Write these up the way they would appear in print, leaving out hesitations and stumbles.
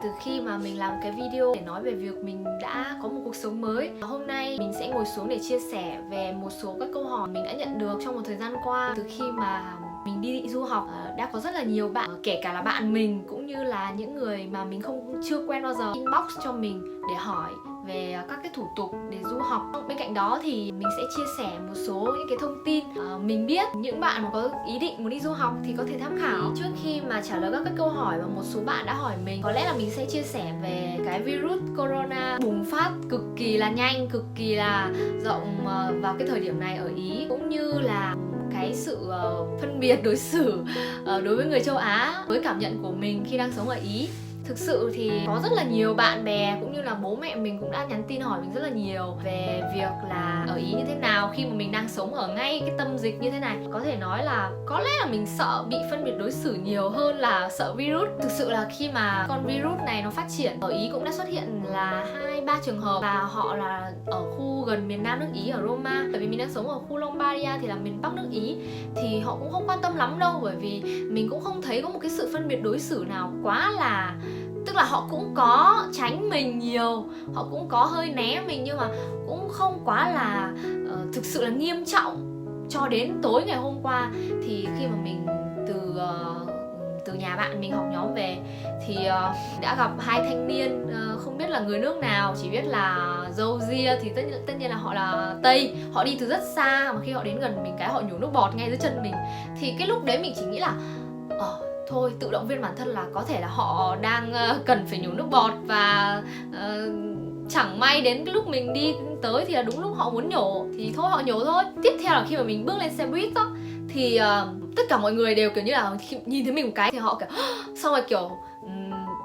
từ khi mà mình làm cái video để nói về việc mình đã có một cuộc sống mới. Hôm nay mình sẽ ngồi xuống để chia sẻ về một số các câu hỏi mình đã nhận được trong một thời gian qua từ khi mà mình đi du học. Đã có rất là nhiều bạn, kể cả là bạn mình cũng như là những người mà mình chưa quen bao giờ, inbox cho mình để hỏi về các cái thủ tục để du học. Bên cạnh đó thì mình sẽ chia sẻ một số những cái thông tin mình biết. Những bạn mà có ý định muốn đi du học thì có thể tham khảo. Trước khi mà trả lời các cái câu hỏi mà một số bạn đã hỏi mình, có lẽ là mình sẽ chia sẻ về cái virus corona bùng phát cực kỳ là nhanh, cực kỳ là rộng vào cái thời điểm này ở Ý, cũng như là cái sự phân biệt đối xử đối với người châu Á với cảm nhận của mình khi đang sống ở Ý. Thực sự thì có rất là nhiều bạn bè cũng như là bố mẹ mình cũng đã nhắn tin hỏi mình rất là nhiều về việc là ở Ý như thế nào khi mà mình đang sống ở ngay cái tâm dịch như thế này. Có thể nói là có lẽ là mình sợ bị phân biệt đối xử nhiều hơn là sợ virus. Thực sự là khi mà con virus này nó phát triển ở Ý cũng đã xuất hiện là 2-3 trường hợp, và họ là ở khu gần miền Nam nước Ý ở Roma. Bởi vì mình đang sống ở khu Lombardia thì là miền Bắc nước Ý, thì họ cũng không quan tâm lắm đâu, bởi vì mình cũng không thấy có một cái sự phân biệt đối xử nào quá là, tức là họ cũng có tránh mình nhiều, họ cũng có hơi né mình, nhưng mà cũng không quá là thực sự là nghiêm trọng. Cho đến tối ngày hôm qua thì khi mà mình từ nhà bạn mình học nhóm về thì đã gặp hai thanh niên, không biết là người nước nào, chỉ biết là râu ria, thì tất nhiên là họ là Tây. Họ đi từ rất xa mà khi họ đến gần mình cái họ nhổ nước bọt ngay dưới chân mình. Thì cái lúc đấy mình chỉ nghĩ là thôi tự động viên bản thân là có thể là họ đang cần phải nhổ nước bọt, và chẳng may đến cái lúc mình đi tới thì là đúng lúc họ muốn nhổ thì thôi họ nhổ thôi. Tiếp theo là khi mà mình bước lên xe buýt đó thì tất cả mọi người đều kiểu như là nhìn thấy mình một cái thì họ kiểu xong rồi kiểu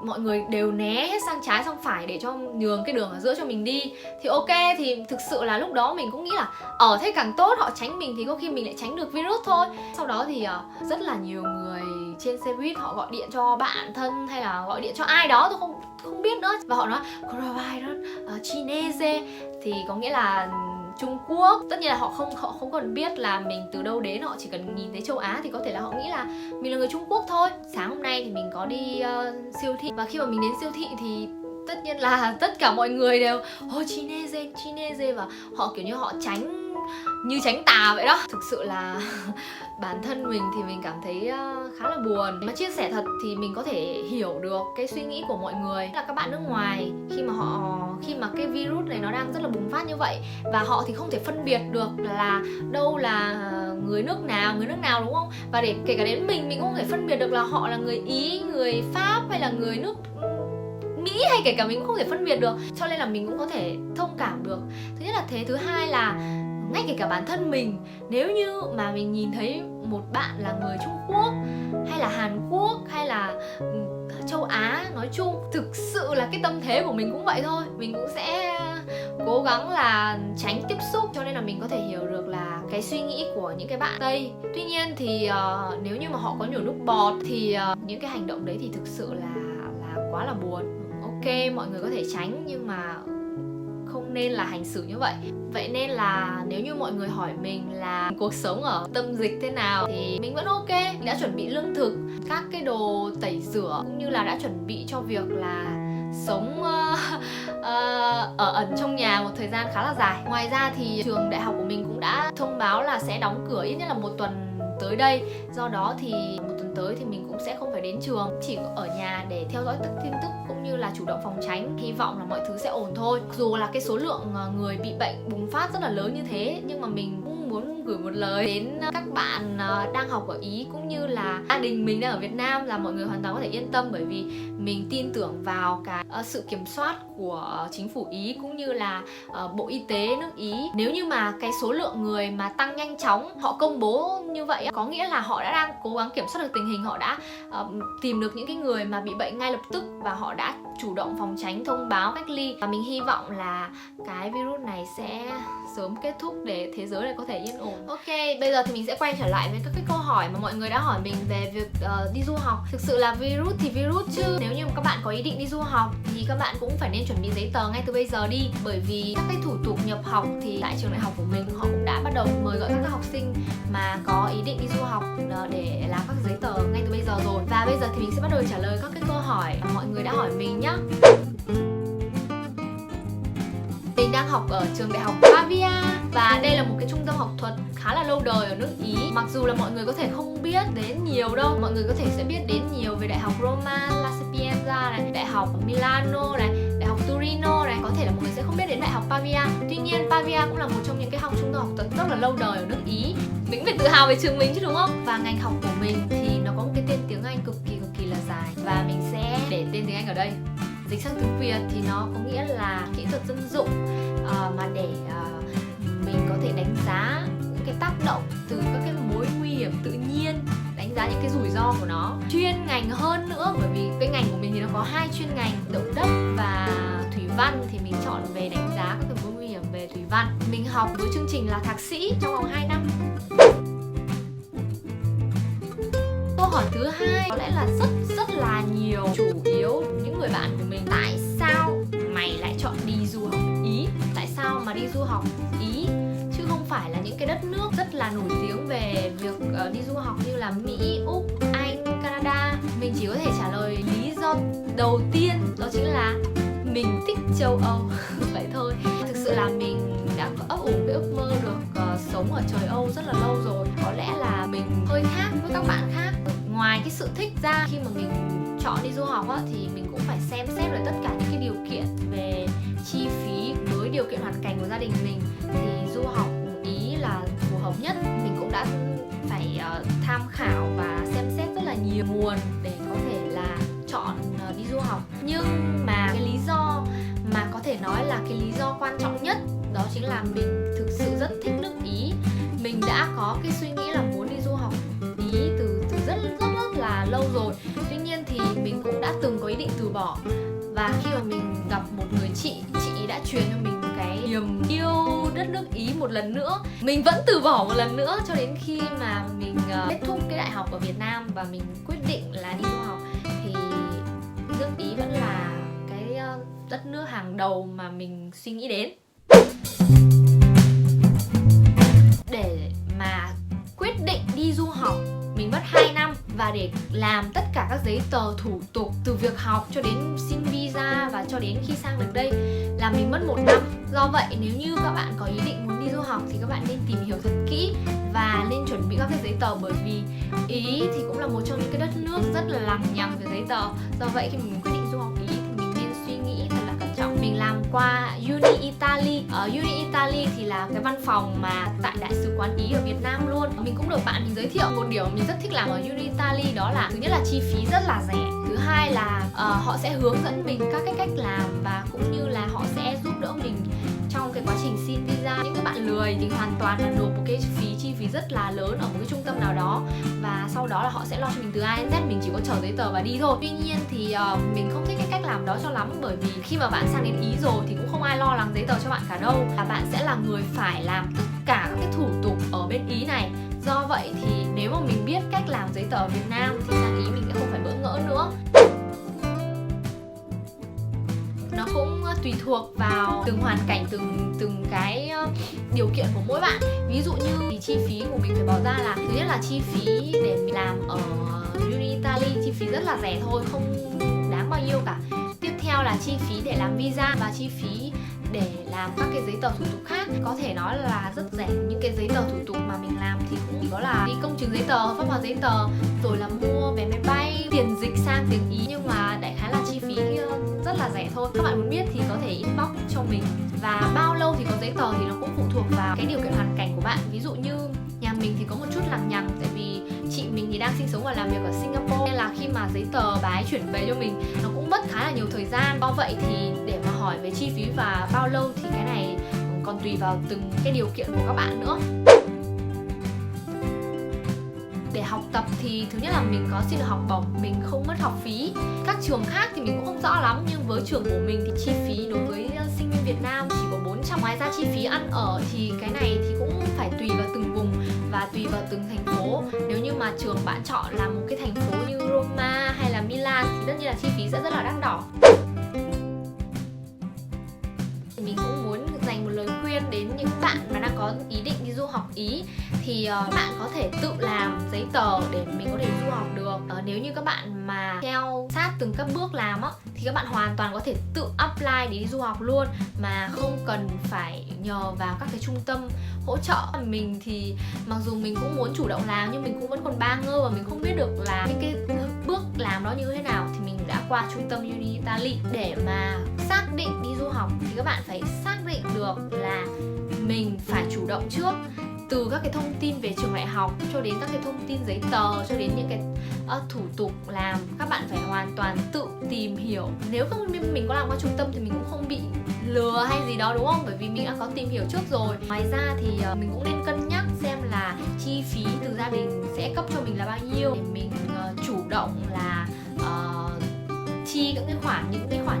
mọi người đều né hết sang trái sang phải để cho nhường cái đường ở giữa cho mình đi. Thì ok, thì thực sự là lúc đó mình cũng nghĩ là thế càng tốt, họ tránh mình thì có khi mình lại tránh được virus thôi. Sau đó thì rất là nhiều người trên xe buýt họ gọi điện cho bạn thân hay là gọi điện cho ai đó tôi không biết nữa, và họ nói coronavirus Chinese, thì có nghĩa là Trung Quốc. Tất nhiên là họ không còn biết là mình từ đâu đến, họ chỉ cần nhìn thấy châu Á thì có thể là họ nghĩ là mình là người Trung Quốc thôi. Sáng hôm nay thì mình có đi siêu thị, và khi mà mình đến siêu thị thì tất nhiên là tất cả mọi người đều Chinese, và họ kiểu như họ tránh như tránh tà vậy đó. Thực sự là bản thân mình thì mình cảm thấy khá là buồn. Mà chia sẻ thật thì mình có thể hiểu được cái suy nghĩ của mọi người, là các bạn nước ngoài khi mà cái virus này nó đang rất là bùng phát như vậy, và họ thì không thể phân biệt được là đâu là người nước nào đúng không? Và để kể cả đến mình cũng không thể phân biệt được là họ là người Ý, người Pháp hay là người nước Mỹ, hay kể cả mình cũng không thể phân biệt được. Cho nên là mình cũng có thể thông cảm được. Thứ nhất là thế, thứ hai là ngay kể cả bản thân mình, nếu như mà mình nhìn thấy một bạn là người Trung Quốc hay là Hàn Quốc hay là châu Á nói chung, thực sự là cái tâm thế của mình cũng vậy thôi, mình cũng sẽ cố gắng là tránh tiếp xúc. Cho nên là mình có thể hiểu được là cái suy nghĩ của những cái bạn Tây. Tuy nhiên thì nếu như mà họ có nhổ nước bọt thì những cái hành động đấy thì thực sự là quá là buồn. Ok, mọi người có thể tránh nhưng mà không nên là hành xử như vậy. Vậy nên là nếu như mọi người hỏi mình là cuộc sống ở tâm dịch thế nào thì mình vẫn ok. Mình đã chuẩn bị lương thực, các cái đồ tẩy rửa, cũng như là đã chuẩn bị cho việc là sống ở ẩn trong nhà một thời gian khá là dài. Ngoài ra thì trường đại học của mình cũng đã thông báo là sẽ đóng cửa ít nhất là 1 tuần tới đây. Do đó thì 1 tuần tới thì mình cũng sẽ không phải đến trường, chỉ ở nhà để theo dõi tin tức cũng như là chủ động phòng tránh. Hy vọng là mọi thứ sẽ ổn thôi. Dù là cái số lượng người bị bệnh bùng phát rất là lớn như thế, nhưng mà mình cũng muốn gửi một lời đến các bạn đang học ở Ý cũng như là gia đình mình đang ở Việt Nam, là mọi người hoàn toàn có thể yên tâm, bởi vì mình tin tưởng vào cái sự kiểm soát của chính phủ Ý cũng như là Bộ Y tế nước Ý. Nếu như mà cái số lượng người mà tăng nhanh chóng, họ công bố như vậy, có nghĩa là họ đã đang cố gắng kiểm soát được tình hình, họ đã tìm được những cái người mà bị bệnh ngay lập tức và họ đã chủ động phòng tránh, thông báo, cách ly. Và mình hy vọng là cái virus này sẽ sớm kết thúc để thế giới này có thể yên ổn. Ok, bây giờ thì mình sẽ quay trở lại với các cái câu hỏi mà mọi người đã hỏi mình về việc đi du học. Thực sự là virus thì virus chứ nếu như các bạn có ý định đi du học thì các bạn cũng phải nên chuẩn bị giấy tờ ngay từ bây giờ đi. Bởi vì các cái thủ tục nhập học thì tại trường đại học của mình họ cũng đã bắt đầu mời gọi các học sinh mà có ý định đi du học để làm các giấy tờ ngay từ bây giờ rồi. Và bây giờ thì mình sẽ bắt đầu trả lời các cái câu hỏi mà mọi người đã hỏi mình nhé. Mình đang học ở trường đại học Pavia và đây là một cái trung tâm học thuật khá là lâu đời ở nước Ý. Mặc dù là mọi người có thể không biết đến nhiều đâu, mọi người có thể sẽ biết đến nhiều về đại học Roma, La Sapienza này, đại học Milano này, đại học Torino này, có thể là mọi người sẽ không biết đến đại học Pavia. Tuy nhiên Pavia cũng là một trong những cái trung tâm học thuật rất là lâu đời ở nước Ý. Mình cũng phải tự hào về trường mình chứ đúng không? Và ngành học của mình thì nó có một cái tên tiếng Anh cực kỳ là dài và mình sẽ để tên tiếng Anh ở đây. Dịch sang tiếng Việt thì nó có nghĩa là kỹ thuật dân dụng, mà để mình có thể đánh giá những cái tác động từ các cái mối nguy hiểm tự nhiên, đánh giá những cái rủi ro của nó. Chuyên ngành hơn nữa, bởi vì cái ngành của mình thì nó có 2 chuyên ngành, động đất và thủy văn, thì mình chọn về đánh giá các cái mối nguy hiểm về thủy văn. Mình học với chương trình là thạc sĩ trong vòng 2 năm. Câu hỏi thứ hai có lẽ là rất là nhiều, chủ yếu những người bạn của mình: tại sao mày lại chọn đi du học Ý? Tại sao mà đi du học Ý chứ không phải là những cái đất nước rất là nổi tiếng về việc đi du học như là Mỹ, Úc, Anh, Canada? Mình chỉ có thể trả lời lý do đầu tiên, đó chính là mình thích châu Âu. Vậy thôi. Thực sự là mình đã có ấp ủ cái ước mơ được sống ở trời Âu rất là lâu rồi. Có lẽ là mình hơi khác với các bạn khác. Ngoài cái sự thích ra, khi mà mình chọn đi du học á, thì mình cũng phải xem xét lại tất cả những cái điều kiện về chi phí với điều kiện hoàn cảnh của gia đình mình, thì du học Ý là phù hợp nhất. Mình cũng đã phải tham khảo và xem xét rất là nhiều nguồn để có thể là chọn đi du học. Nhưng mà cái lý do mà có thể nói là cái lý do quan trọng nhất đó chính là mình thực sự rất thích nước Ý. Mình đã có cái suy nghĩ là muốn đi du học Ý từ rất là lâu rồi. Tuy nhiên thì mình cũng đã từng có ý định từ bỏ. Và khi mà mình gặp một người chị đã truyền cho mình cái niềm yêu đất nước Ý một lần nữa. Mình vẫn từ bỏ một lần nữa cho đến khi mà mình kết thúc cái đại học ở Việt Nam và mình quyết định là đi du học, thì nước Ý vẫn là cái đất nước hàng đầu mà mình suy nghĩ đến. Để mà quyết định đi du học mình mất 2 năm, và để làm tất cả các giấy tờ thủ tục từ việc học cho đến xin visa và cho đến khi sang được đây là mình mất 1 năm. Do vậy nếu như các bạn có ý định muốn đi du học thì các bạn nên tìm hiểu thật kỹ và nên chuẩn bị các cái giấy tờ, bởi vì Ý thì cũng là một trong những cái đất nước rất là lằng nhằng về giấy tờ. Do vậy khi mình quyết định du học Ý thì mình nên suy nghĩ thật là cẩn trọng. Mình làm qua Uni Italy. Ở Uni Italy thì là cái văn phòng mà tại Đại sứ quán Ý ở Việt Nam luôn. Mình cũng được bạn mình giới thiệu một điều mình rất thích làm ở Uni Italy, đó là thứ nhất là chi phí rất là rẻ, thứ hai là họ sẽ hướng dẫn mình các cái cách làm và cũng như là họ sẽ giúp đỡ mình trong cái quá trình xin visa. Những các bạn lười thì hoàn toàn là nộp một cái chi phí rất là lớn ở một cái trung tâm nào đó và sau đó là họ sẽ lo cho mình từ A đến Z, mình chỉ có chờ giấy tờ và đi thôi. Tuy nhiên thì mình không thích cái cách làm đó cho lắm, bởi vì khi mà bạn sang đến Ý rồi thì cũng không ai lo lắng giấy tờ cho bạn cả đâu, và bạn sẽ là người phải làm tất cả các cái thủ tục ở bên Ý này. Do vậy thì nếu mà mình biết cách làm giấy tờ ở Việt Nam thì sang Ý mình sẽ không phải bỡ ngỡ nữa. Nó cũng tùy thuộc vào từng hoàn cảnh, từng cái điều kiện của mỗi bạn. Ví dụ như thì chi phí của mình phải bỏ ra là thứ nhất là chi phí để mình làm ở Uni Italy, chi phí rất là rẻ thôi, không đáng bao nhiêu cả. Tiếp theo là chi phí để làm visa và chi phí để làm các cái giấy tờ thủ tục khác. Có thể nói là rất rẻ. Những cái giấy tờ thủ tục mà mình làm thì cũng chỉ có là đi công chứng giấy tờ, hợp pháp hóa giấy tờ, rồi là mua vé máy bay, tiền dịch sang tiếng Ý, nhưng mà đại khái là chi phí rất là rẻ thôi. Các bạn muốn biết thì có thể inbox cho mình. Và bao lâu thì có giấy tờ thì nó cũng phụ thuộc vào cái điều kiện hoàn cảnh của bạn. Ví dụ như nhà mình thì có một chút lằng nhằng, tại vì chị mình thì đang sinh sống và làm việc ở Singapore, nên là khi mà giấy tờ bà ấy chuyển về cho mình nó cũng mất khá là nhiều thời gian. Do vậy thì để mà hỏi về chi phí và bao lâu thì cái này còn tùy vào từng cái điều kiện của các bạn nữa. Để học tập thì thứ nhất là mình có xin được học bổng, mình không mất học phí. Các trường khác thì mình cũng không rõ lắm, nhưng với trường của mình thì chi phí đối với sinh viên Việt Nam chỉ có 400. Ngoài ra chi phí ăn ở thì cái này thì cũng phải tùy vào từng vùng và tùy vào từng thành phố. Nếu như mà trường bạn chọn là một cái thành phố như Roma hay là Milan thì tất nhiên là chi phí sẽ rất là đắt đỏ. Mình cũng muốn dành một lời khuyên đến những bạn mà đang có ý định đi du học Ý, thì bạn có thể tự làm giấy tờ để mình có thể du học được. Nếu như các bạn mà theo sát từng các bước làm á, thì các bạn hoàn toàn có thể tự apply để đi du học luôn mà không cần phải nhờ vào các cái trung tâm hỗ trợ. Mình thì mặc dù mình cũng muốn chủ động làm nhưng mình cũng vẫn còn ba ngơ và mình không biết được là những cái bước làm đó như thế nào, thì mình đã qua trung tâm Uni Italy. Để mà xác định đi du học thì các bạn phải xác định được là mình phải chủ động trước, từ các cái thông tin về trường đại học cho đến các cái thông tin giấy tờ cho đến những cái thủ tục làm, các bạn phải hoàn toàn tự tìm hiểu. Nếu không mình có làm qua trung tâm thì mình cũng không bị lừa hay gì đó, đúng không? Bởi vì mình đã có tìm hiểu trước rồi. Ngoài ra thì mình cũng nên cân nhắc xem là chi phí từ gia đình sẽ cấp cho mình là bao nhiêu để mình chủ động là chi những cái khoản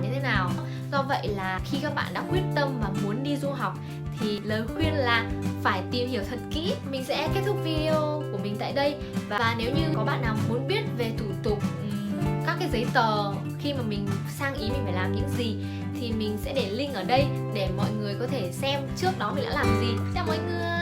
như thế nào. Do vậy là khi các bạn đã quyết tâm và muốn đi du học thì lời khuyên là phải tìm hiểu thật kỹ. Mình sẽ kết thúc video của mình tại đây. Và nếu như có bạn nào muốn biết về thủ tục, các cái giấy tờ khi mà mình sang Ý mình phải làm những gì, thì mình sẽ để link ở đây để mọi người có thể xem trước đó mình đã làm gì. Chào mọi người!